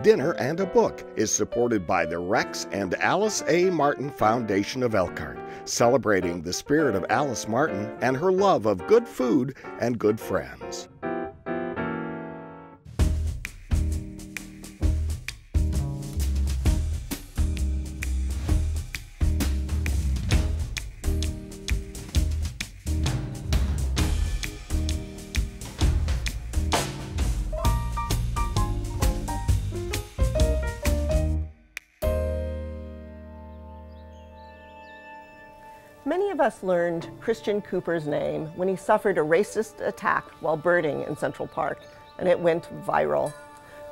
Dinner and a Book is supported by the Rex and Alice A. Martin Foundation of Elkhart, celebrating the spirit of Alice Martin and her love of good food and good friends. Many of us learned Christian Cooper's name when he suffered a racist attack while birding in Central Park, and it went viral.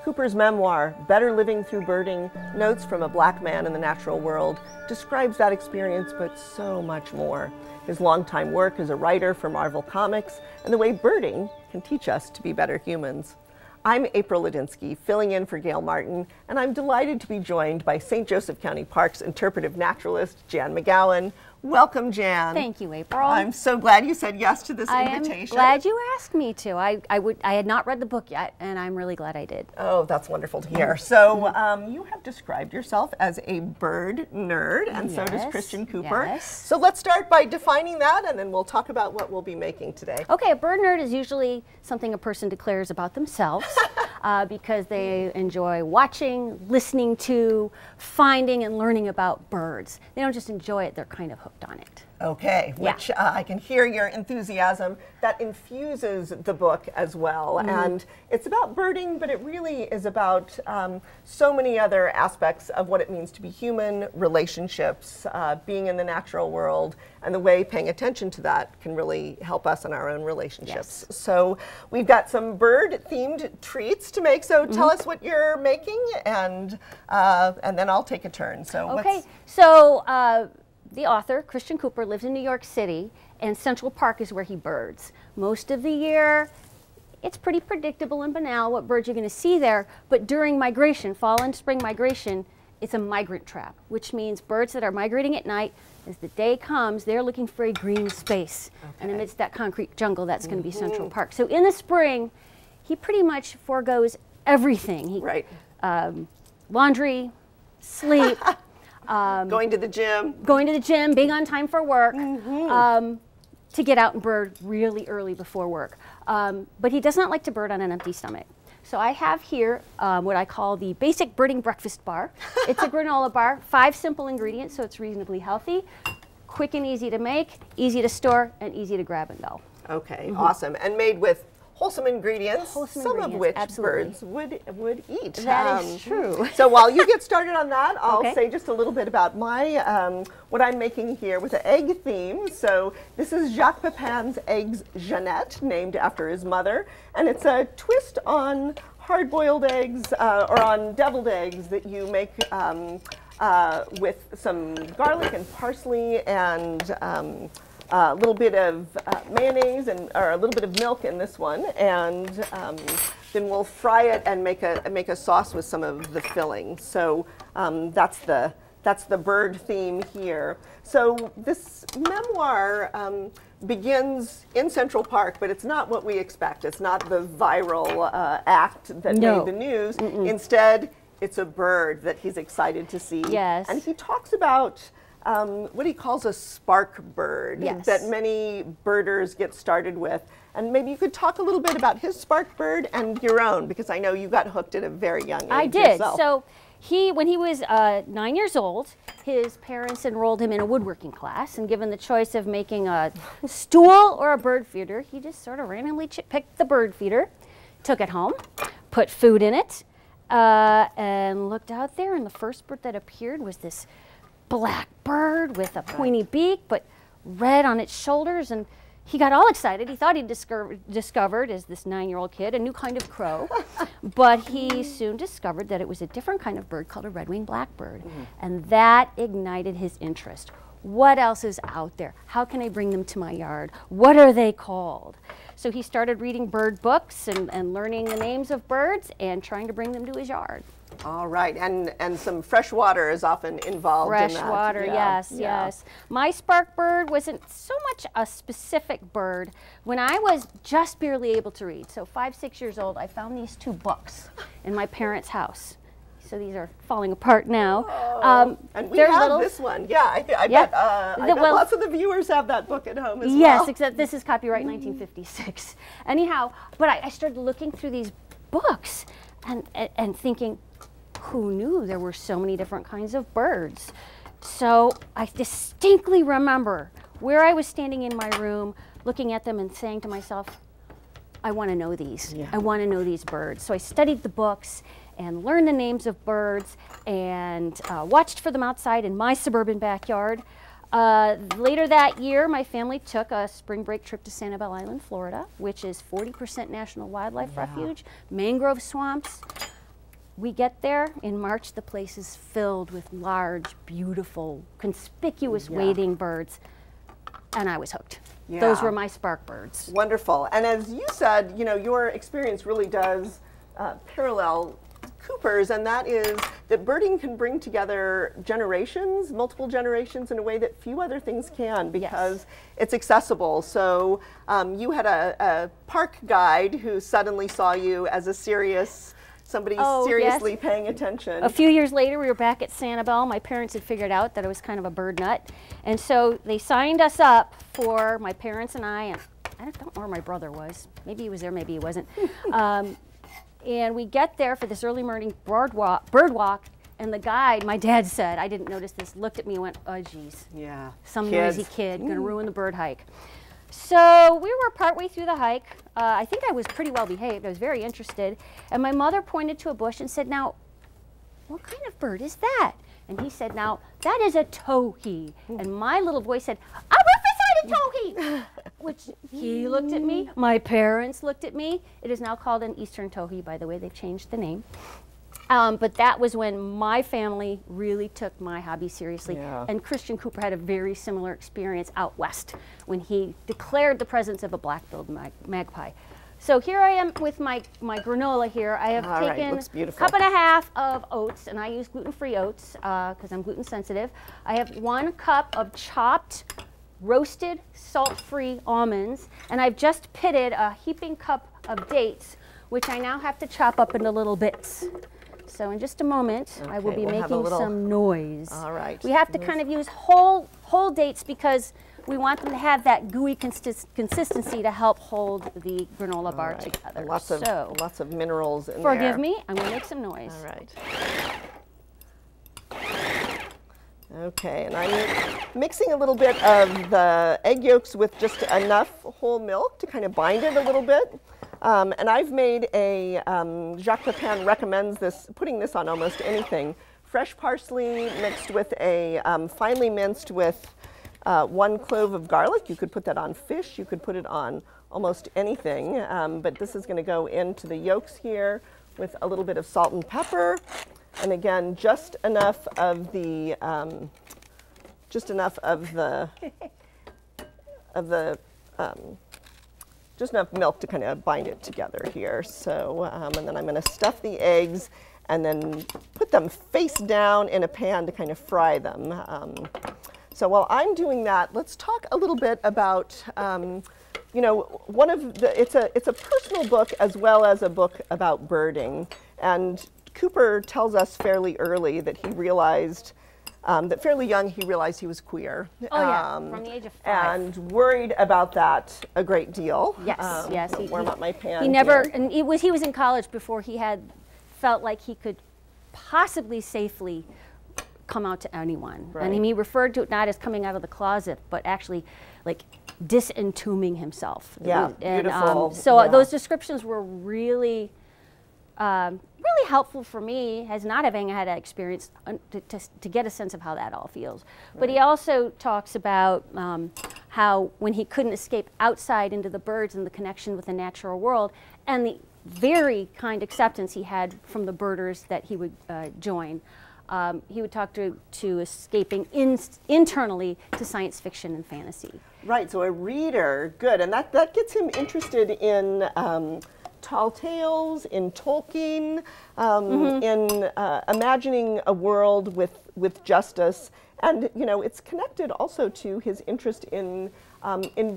Cooper's memoir, Better Living Through Birding, Notes from a Black Man in the Natural World, describes that experience, but so much more. His longtime work as a writer for Marvel Comics, and the way birding can teach us to be better humans. I'm April Ladinsky, filling in for Gail Martin, and I'm delighted to be joined by St. Joseph County Parks interpretive naturalist, Jan McGowan. Welcome, Jan. Thank you, April. I'm so glad you said yes to this invitation. I'm glad you asked me to. I had not read the book yet, and I'm really glad I did. Oh, that's wonderful to hear. So you have described yourself as a bird nerd, and so does Christian Cooper. Yes. So let's start by defining that, and then we'll talk about what we'll be making today. Okay, a bird nerd is usually something a person declares about themselves because they enjoy watching, listening to, finding, and learning about birds. They don't just enjoy it, they're kind of hooked on it. Okay, which I can hear your enthusiasm. That infuses the book as well. And it's about birding, but it really is about so many other aspects of what it means to be human, relationships, being in the natural world, and the way paying attention to that can really help us in our own relationships. Yes. So we've got some bird-themed treats to make, so tell us what you're making, and then I'll take a turn. So Okay, so the author, Christian Cooper, lives in New York City, and Central Park is where he birds. Most of the year, it's pretty predictable and banal what birds you're going to see there, but during migration, fall and spring migration, it's a migrant trap, which means birds that are migrating at night, as the day comes, they're looking for a green space. And amidst that concrete jungle, that's going to be Central Park. So in the spring, he pretty much forgoes everything. Laundry, sleep, going to the gym, being on time for work, to get out and bird really early before work. But he does not like to bird on an empty stomach. So I have here what I call the basic birding breakfast bar. It's a granola bar, 5 simple ingredients, so it's reasonably healthy, quick and easy to make, easy to store, and easy to grab and go. Okay, awesome. And made with wholesome ingredients, some of which absolutely. birds would eat. That is true. So while you get started on that, I'll say just a little bit about my what I'm making here with the egg theme. So this is Jacques Pepin's Eggs Jeannette, named after his mother, and it's a twist on hard-boiled eggs or on deviled eggs that you make with some garlic and parsley and a little bit of mayonnaise or a little bit of milk in this one, and then we'll fry it and make a sauce with some of the filling. So that's the bird theme here. So this memoir begins in Central Park, but it's not what we expect. It's not the viral act that made the news. Instead, it's a bird that he's excited to see. Yes. And he talks about what he calls a spark bird that many birders get started with. And maybe you could talk a little bit about his spark bird and your own, because I know you got hooked at a very young age. I did. Yourself. So when he was 9 years old, his parents enrolled him in a woodworking class, and given the choice of making a stool or a bird feeder, he just sort of randomly picked the bird feeder, took it home, put food in it, and looked out there, and the first bird that appeared was this black bird with a pointy beak, but red on its shoulders, and he got all excited. He thought he'd discovered, as this 9-year-old kid, a new kind of crow, but he soon discovered that it was a different kind of bird called a red-winged blackbird, and that ignited his interest. What else is out there? How can I bring them to my yard? What are they called? So he started reading bird books and learning the names of birds and trying to bring them to his yard. All right, and some fresh water is often involved in that. Fresh water, yes. My spark bird wasn't so much a specific bird. When I was just barely able to read, so 5, 6 years old, I found these 2 books in my parents' house. So these are falling apart now. And we have this one. Yeah, I bet lots of the viewers have that book at home as well. Yes, except this is copyright 1956. Anyhow, but I started looking through these books and thinking, who knew there were so many different kinds of birds? So I distinctly remember where I was standing in my room looking at them and saying to myself, I want to know these. Yeah. I want to know these birds. So I studied the books and learned the names of birds and watched for them outside in my suburban backyard. Later that year, my family took a spring break trip to Sanibel Island, Florida, which is 40% National Wildlife Refuge, mangrove swamps. We get there in March, the place is filled with large, beautiful, conspicuous wading birds, and I was hooked. Yeah. Those were my spark birds. Wonderful. And as you said, you know, your experience really does parallel Cooper's, and that is that birding can bring together generations, multiple generations, in a way that few other things can, because it's accessible. So you had a park guide who suddenly saw you as a serious somebody seriously paying attention. A few years later, we were back at Sanibel. My parents had figured out that I was kind of a bird nut. And so they signed us up for my parents and I don't know where my brother was. Maybe he was there, maybe he wasn't. And we get there for this early morning bird walk, and the guide, my dad said, I didn't notice this, looked at me and went, oh geez. Yeah. Some noisy kid, gonna ruin the bird hike. So we were partway through the hike. I think I was pretty well behaved. I was very interested. And my mother pointed to a bush and said, now, what kind of bird is that? And he said, now, that is a towhee. And my little voice said, a roof-sided towhee. Which he looked at me. My parents looked at me. It is now called an eastern towhee, by the way. They've changed the name. But that was when my family really took my hobby seriously. Yeah. And Christian Cooper had a very similar experience out west when he declared the presence of a black-billed magpie. So here I am with my granola here. I have taken a cup and a half of oats, and I use gluten-free oats because I'm gluten sensitive. I have 1 cup of chopped, roasted, salt-free almonds, and I've just pitted a heaping cup of dates, which I now have to chop up into little bits. So in just a moment, I will be making some noise. All right. We have to kind of use whole dates because we want them to have that gooey consistency to help hold the granola bar together. Lots of minerals in there. Forgive me, I'm going to make some noise. All right. Okay, and I'm mixing a little bit of the egg yolks with just enough whole milk to kind of bind it a little bit. And I've made a, Jacques Pepin recommends this, putting this on almost anything. Fresh parsley mixed with a, finely minced with 1 clove of garlic. You could put that on fish, you could put it on almost anything, but this is going to go into the yolks here with a little bit of salt and pepper. And again, just enough of the, just enough milk to kind of bind it together here. So, and then I'm going to stuff the eggs and then put them face down in a pan to kind of fry them. So while I'm doing that, let's talk a little bit about, you know, it's a personal book as well as a book about birding. And Cooper tells us fairly early that he realized, that fairly young he realized he was queer. Oh yeah, from the age of 5. And worried about that a great deal. Yes, yes. Warm up my pan. He never, and he was in college before he had felt like he could possibly safely come out to anyone. Right. And he referred to it not as coming out of the closet, but actually like disentombing himself. Yeah, and, beautiful. So those descriptions were really, really helpful for me as not having had that experience to get a sense of how that all feels. Right. But he also talks about how when he couldn't escape outside into the birds and the connection with the natural world and the very kind acceptance he had from the birders that he would join. He would talk to escaping internally to science fiction and fantasy. Right, so a reader, good, and that gets him interested in tall tales, in Tolkien, in imagining a world with justice, and you know it's connected also to his interest in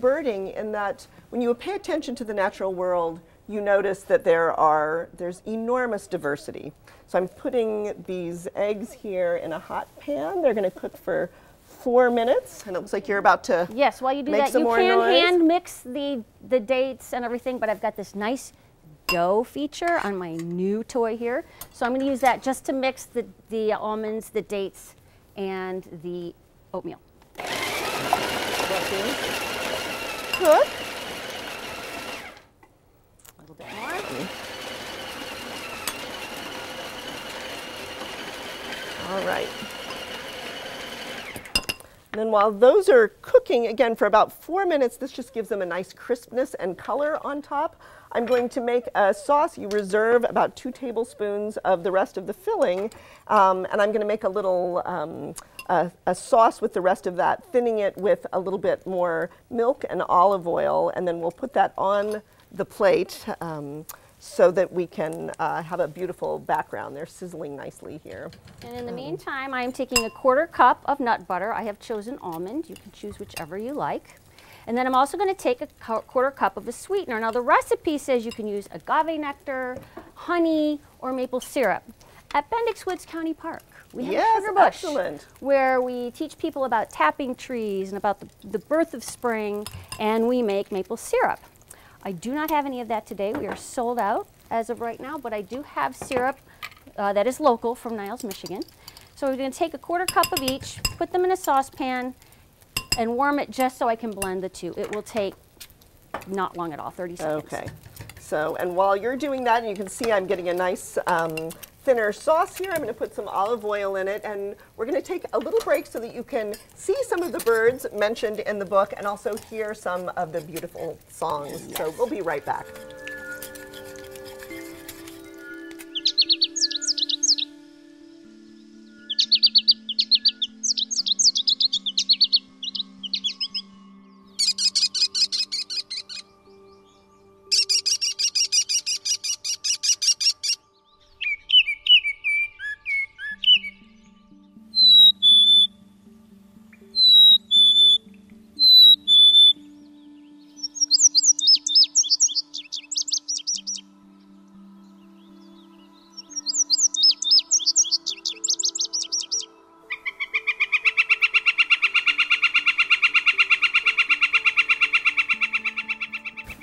birding. In that when you pay attention to the natural world, you notice that there's enormous diversity. So I'm putting these eggs here in a hot pan. They're going to cook for 4 minutes, and it looks like you're about to Yes, while you do make that, some you more can noise. hand mix the dates and everything, but I've got this nice dough feature on my new toy here. So I'm going to use that just to mix the almonds, the dates, and the oatmeal. Cook. A little bit more. All right. And then while those are cooking, again, for about 4 minutes, this just gives them a nice crispness and color on top. I'm going to make a sauce. You reserve about 2 tablespoons of the rest of the filling, and I'm going to make a little a sauce with the rest of that, thinning it with a little bit more milk and olive oil, and then we'll put that on the plate so that we can have a beautiful background. They're sizzling nicely here. And in the meantime, I'm taking a 1/4 cup of nut butter. I have chosen almond. You can choose whichever you like. And then I'm also going to take a 1/4 cup of a sweetener. Now the recipe says you can use agave nectar, honey, or maple syrup. At Bendix Woods County Park, we have a sugar bush excellent. where we teach people about tapping trees and about the birth of spring, and we make maple syrup. I do not have any of that today. We are sold out as of right now, but I do have syrup that is local from Niles, Michigan. So we're going to take a 1/4 cup of each, put them in a saucepan, and warm it just so I can blend the two. It will take not long at all, 30 seconds. Okay. So, and while you're doing that, and you can see I'm getting a nice thinner sauce here, I'm going to put some olive oil in it, and we're going to take a little break so that you can see some of the birds mentioned in the book and also hear some of the beautiful songs. Yes. So we'll be right back.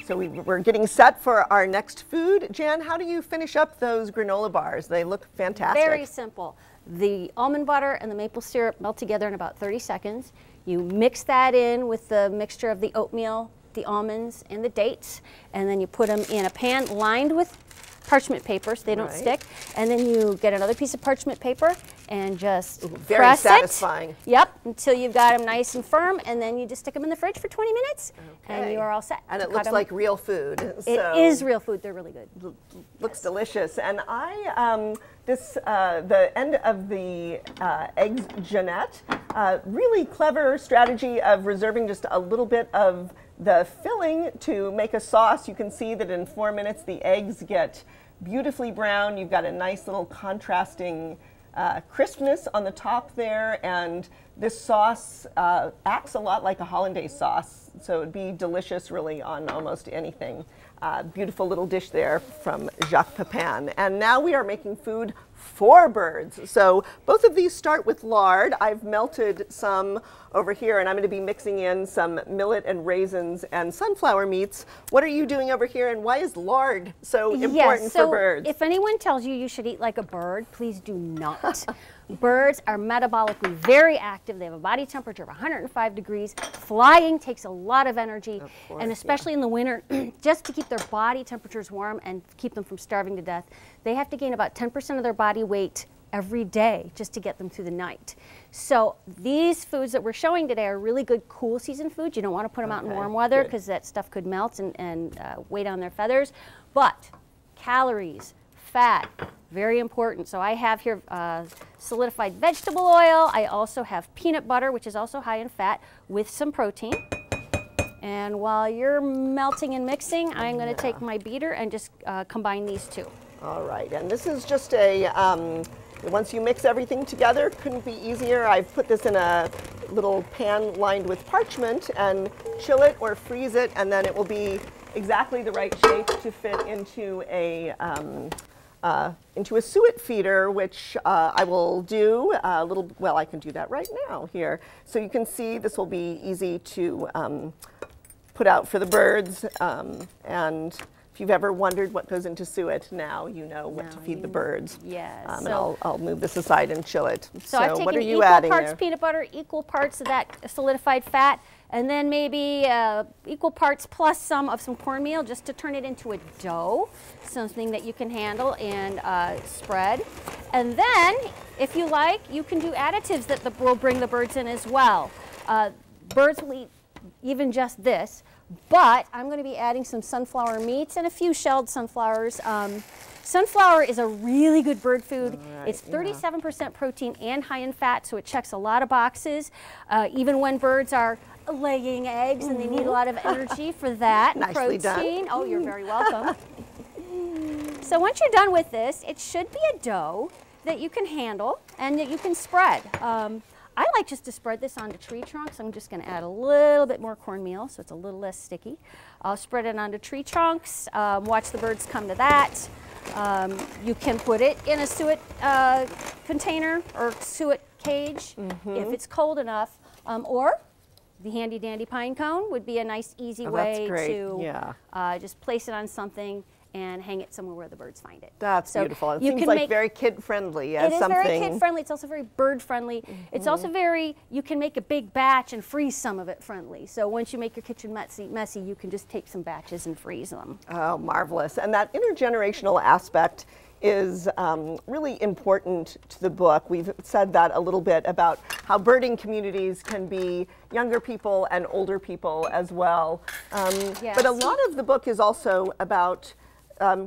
So we're getting set for our next food. Jan, how do you finish up those granola bars? They look fantastic. Very simple. The almond butter and the maple syrup melt together in about 30 seconds. You mix that in with the mixture of the oatmeal, the almonds, and the dates, and then you put them in a pan lined with parchment paper so they don't stick. And then you get another piece of parchment paper and just very press satisfying. it. Yep, until you've got them nice and firm, and then you just stick them in the fridge for 20 minutes, and you are all set. And it looks like real food. It is real food. They're really good. Looks delicious. And the end of the eggs Jeanette, really clever strategy of reserving just a little bit of the filling to make a sauce. You can see that in 4 minutes the eggs get beautifully brown. You've got a nice little contrasting crispness on the top there, and this sauce acts a lot like a hollandaise sauce, so it'd be delicious really on almost anything. Beautiful little dish there from Jacques Pepin. And now we are making food for birds. So both of these start with lard. I've melted some over here, and I'm going to be mixing in some millet and raisins and sunflower meats. What are you doing over here, and why is lard so important for birds? If anyone tells you you should eat like a bird, please do not. Birds are metabolically very active. They have a body temperature of 105 degrees. Flying takes a lot of energy, and especially in the winter, just to keep their body temperatures warm and keep them from starving to death, they have to gain about 10% of their body weight every day just to get them through the night. So these foods that we're showing today are really good cool season foods. You don't want to put them out in warm weather because that stuff could melt and weigh down their feathers. But calories, fat, very important. So I have here solidified vegetable oil. I also have peanut butter, which is also high in fat, with some protein. And while you're melting and mixing, I'm going to take my beater and just combine these two. All right, and this is just a, once you mix everything together, couldn't be easier. I've put this in a little pan lined with parchment and chill it or freeze it, and then it will be exactly the right shape to fit into a into a suet feeder, which I will do a little, well, I can do that right now here. So you can see this will be easy to put out for the birds. And if you've ever wondered what goes into suet, now you know what to feed the birds. Yes. And I'll move this aside and chill it. So I've what taken are you equal adding parts there? peanut butter, equal parts of that solidified fat, and then maybe equal parts plus some of some cornmeal just to turn it into a dough, something that you can handle and spread. And then, if you like, you can do additives that will bring the birds in as well. Birds will eat even just this, but I'm going to be adding some sunflower meats and a few shelled sunflowers. Sunflower is a really good bird food. Right, it's 37% protein and high in fat, so it checks a lot of boxes. Even when birds are laying eggs and they need a lot of energy for that. Nicely protein. done. Oh, you're very welcome. So once you're done with this, it should be a dough that you can handle and that you can spread. I like just to spread this onto tree trunks. I'm just going to add a little bit more cornmeal so it's a little less sticky. I'll spread it onto tree trunks, watch the birds come to that. You can put it in a suet container or suet cage if it's cold enough, or the handy dandy pine cone would be a nice easy way to just place it on something and hang it somewhere where the birds find it. That's beautiful. It seems like very kid-friendly. It is very kid-friendly. It's also very bird-friendly. It's also very, you can make a big batch and freeze some of it friendly. So once you make your kitchen messy, you can just take some batches and freeze them. Oh, marvelous. And that intergenerational aspect is really important to the book. We've said that a little bit about how birding communities can be younger people and older people as well. But a lot of the book is also about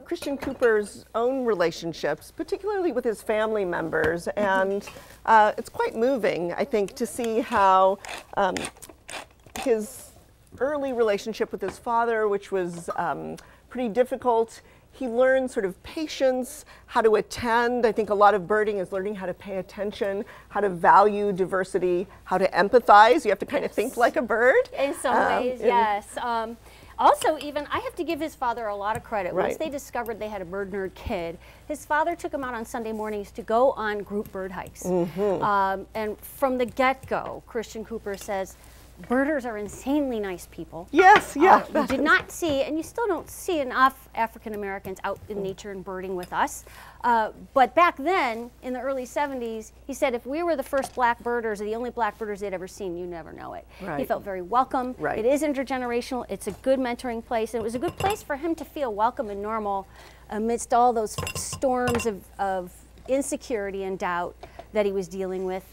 Christian Cooper's own relationships, particularly with his family members, and it's quite moving, I think, to see how his early relationship with his father, which was pretty difficult, he learned sort of patience, how to attend. I think a lot of birding is learning how to pay attention, how to value diversity, how to empathize. You have to kind of think like a bird. In some ways, yes. Also, even, I have to give his father a lot of credit. Once they discovered they had a bird nerd kid, his father took him out on Sunday mornings to go on group bird hikes. And from the get-go, Christian Cooper says, birders are insanely nice people. Yes, yeah. We did not see, and you still don't see enough African Americans out in nature and birding with us. But back then, in the early 70s, he said if we were the first black birders, or the only black birders they'd ever seen, you never know it. He felt very welcome. It is intergenerational. It's a good mentoring place. And it was a good place for him to feel welcome and normal amidst all those storms of insecurity and doubt that he was dealing with.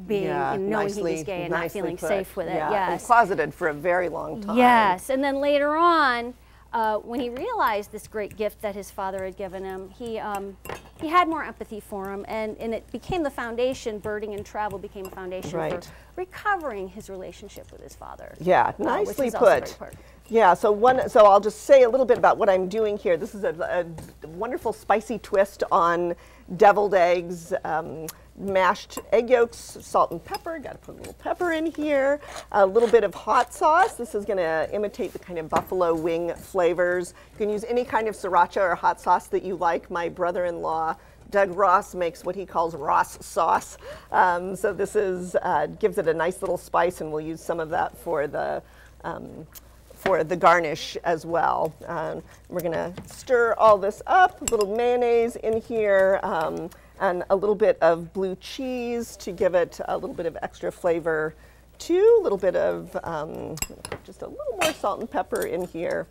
Knowing he was gay and not feeling safe with it. And closeted for a very long time. Yes, and then later on, when he realized this great gift that his father had given him, he had more empathy for him, and it became the foundation. Birding and travel became a foundation for recovering his relationship with his father. Yeah, nicely put. Yeah, so I'll just say a little bit about what I'm doing here. This is a wonderful spicy twist on deviled eggs. Mashed egg yolks, salt and pepper. Got to put a little pepper in here. A little bit of hot sauce. This is going to imitate the kind of buffalo wing flavors. You can use any kind of sriracha or hot sauce that you like. My brother-in-law, Doug Ross, makes what he calls Ross sauce. So this gives it a nice little spice, and we'll use some of that for the garnish as well. We're going to stir all this up. A little mayonnaise in here. And a little bit of blue cheese to give it a little bit of extra flavor too. A little bit of, just a little more salt and pepper in here.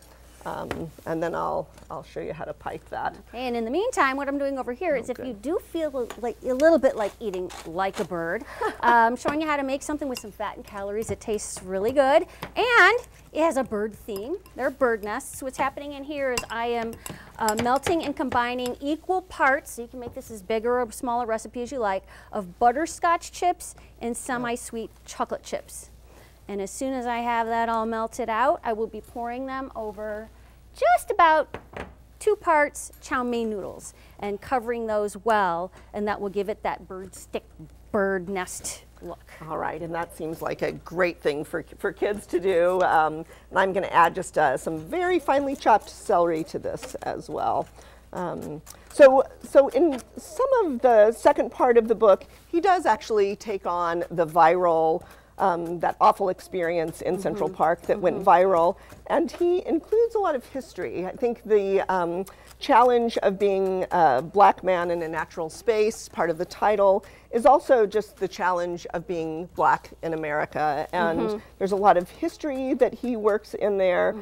And then I'll show you how to pipe that. Okay, and in the meantime, what I'm doing over here is if you do feel like a little bit like eating like a bird, I'm showing you how to make something with some fat and calories. It tastes really good, and it has a bird theme. They're bird nests. So what's happening in here is I am melting and combining equal parts, so you can make this as big or a smaller recipe as you like, of butterscotch chips and semi-sweet chocolate chips. And as soon as I have that all melted out, I will be pouring them over just about 2 parts chow mein noodles and covering those well, and that will give it that bird nest look. All right, and that seems like a great thing for kids to do. And I'm going to add just some very finely chopped celery to this as well. So in some of the second part of the book, he does actually take on the viral, that awful experience in Central Park that went viral, and he includes a lot of history. I think the challenge of being a black man in a natural space, part of the title, is also just the challenge of being black in America, and there's a lot of history that he works in there.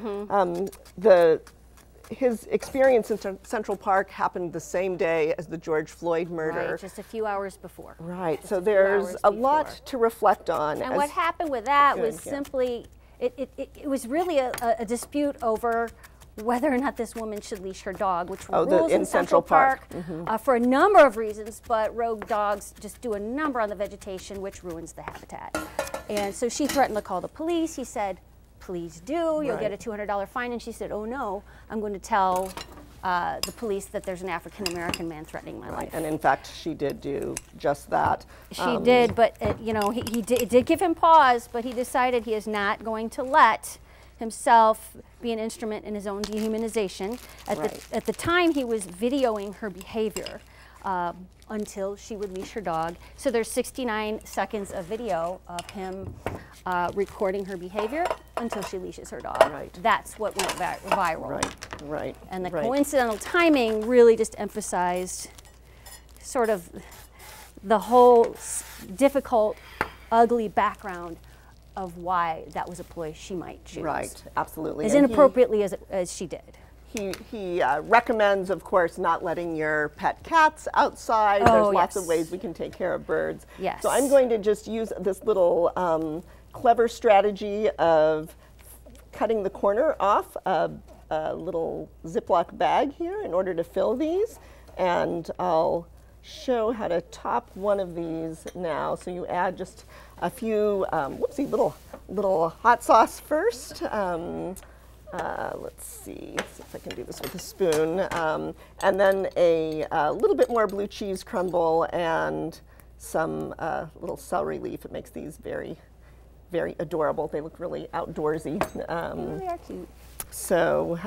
His experience in Central Park happened the same day as the George Floyd murder. Right, just a few hours before. Right, so there's a lot to reflect on. And what happened with that was simply, it was really a dispute over whether or not this woman should leash her dog, which rules in Central Park for a number of reasons, but rogue dogs just do a number on the vegetation, which ruins the habitat. And so she threatened to call the police. He said, please do, you'll get a $200 fine. And she said, oh no, I'm going to tell the police that there's an African-American man threatening my life. And in fact, she did do just that. She did, but you know, it did give him pause, but he decided he is not going to let himself be an instrument in his own dehumanization. At the time, he was videoing her behavior until she would leash her dog. So there's 69 seconds of video of him recording her behavior until she leashes her dog. That's what went viral. And the coincidental timing really just emphasized sort of the whole difficult, ugly background of why that was a ploy she might choose. Absolutely. As inappropriately as she did. He recommends, of course, not letting your pet cats outside. There's lots of ways we can take care of birds. So I'm going to just use this little clever strategy of cutting the corner off a little Ziploc bag here in order to fill these. And I'll show how to top one of these now. So you add just a few, little hot sauce first. Let's see if I can do this with a spoon. And then a little bit more blue cheese crumble and some little celery leaf. It makes these very, very adorable. They look really outdoorsy. They are cute. So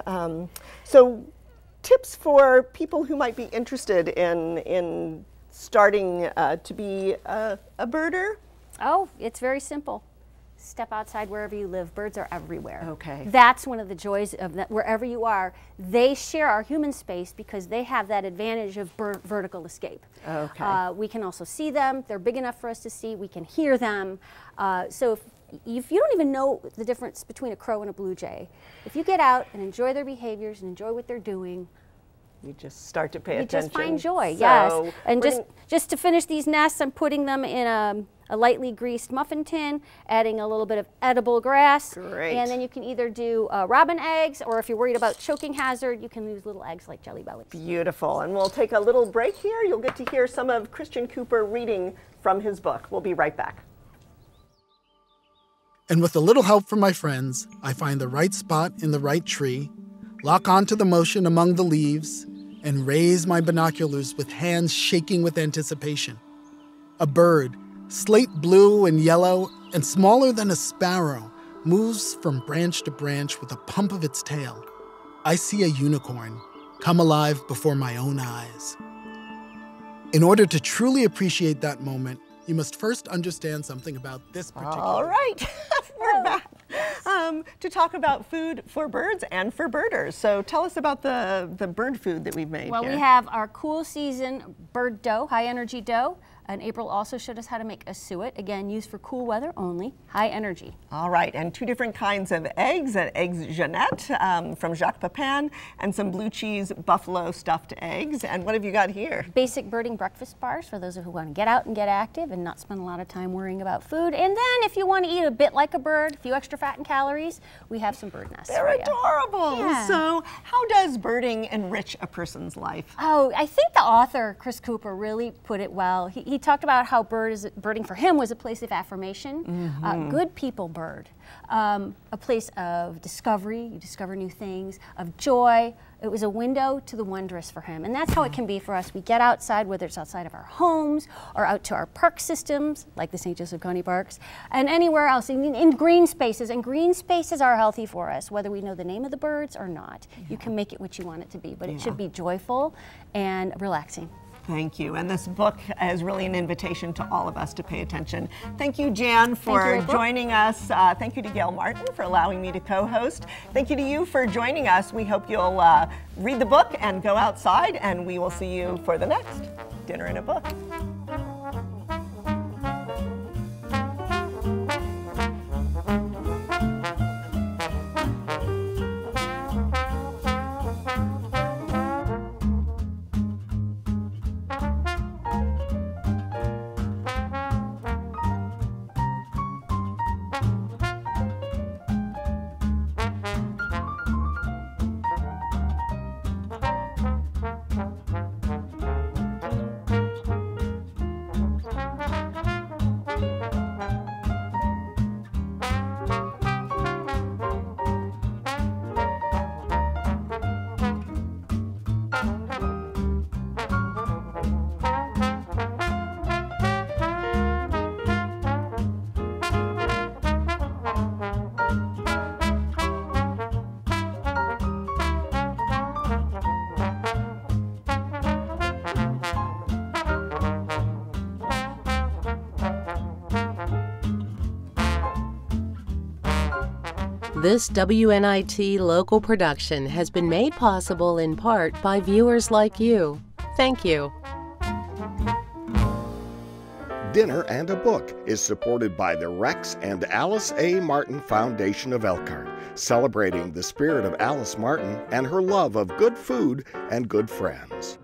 tips for people who might be interested in starting to be a birder? Oh, it's very simple. Step outside wherever you live. Birds are everywhere. Okay. That's one of the joys of that. Wherever you are, they share our human space because they have that advantage of vertical escape. Okay. We can also see them. They're big enough for us to see. We can hear them. So if you don't even know the difference between a crow and a blue jay, if you get out and enjoy their behaviors and enjoy what they're doing, you just start to pay attention. You just find joy, yes. And just to finish these nests, I'm putting them in a lightly greased muffin tin, adding a little bit of edible grass. Great. And then you can either do robin eggs, or if you're worried about choking hazard, you can use little eggs like Jelly Bellies. Beautiful. And we'll take a little break here. You'll get to hear some of Christian Cooper reading from his book. We'll be right back. And with a little help from my friends, I find the right spot in the right tree, lock onto the motion among the leaves, and raise my binoculars with hands shaking with anticipation. A bird, slate blue and yellow and smaller than a sparrow, moves from branch to branch with a pump of its tail. I see a unicorn come alive before my own eyes. In order to truly appreciate that moment, you must first understand something about this particular... All right, we're back to talk about food for birds and for birders. So tell us about the bird food that we've made. Well, we have our cool season bird dough, high energy dough. And April also showed us how to make a suet, again, used for cool weather only, high energy. All right, and two different kinds of eggs, an eggs Jeannette from Jacques Pepin, and some blue cheese buffalo stuffed eggs. And what have you got here? Basic birding breakfast bars for those who want to get out and get active and not spend a lot of time worrying about food. And then if you want to eat a bit like a bird, a few extra fat and calories, we have some bird nests. They're adorable. Yeah. So how does birding enrich a person's life? Oh, I think the author, Chris Cooper, really put it well. He talked about how birding for him was a place of affirmation, good people bird, a place of discovery, you discover new things, of joy, It was a window to the wondrous for him. And that's how it can be for us. We get outside, whether it's outside of our homes or out to our park systems, like the St. Joseph County Parks, and anywhere else in green spaces. And green spaces are healthy for us, whether we know the name of the birds or not. You can make it what you want it to be, but it should be joyful and relaxing. Thank you. And this book is really an invitation to all of us to pay attention. Thank you, Jan, for joining us. Thank you to Gail Martin for allowing me to co-host. Thank you to you for joining us. We hope you'll read the book and go outside, and we will see you for the next Dinner and a Book. This WNIT local production has been made possible in part by viewers like you. Thank you. Dinner and a Book is supported by the Rex and Alice A. Martin Foundation of Elkhart, celebrating the spirit of Alice Martin and her love of good food and good friends.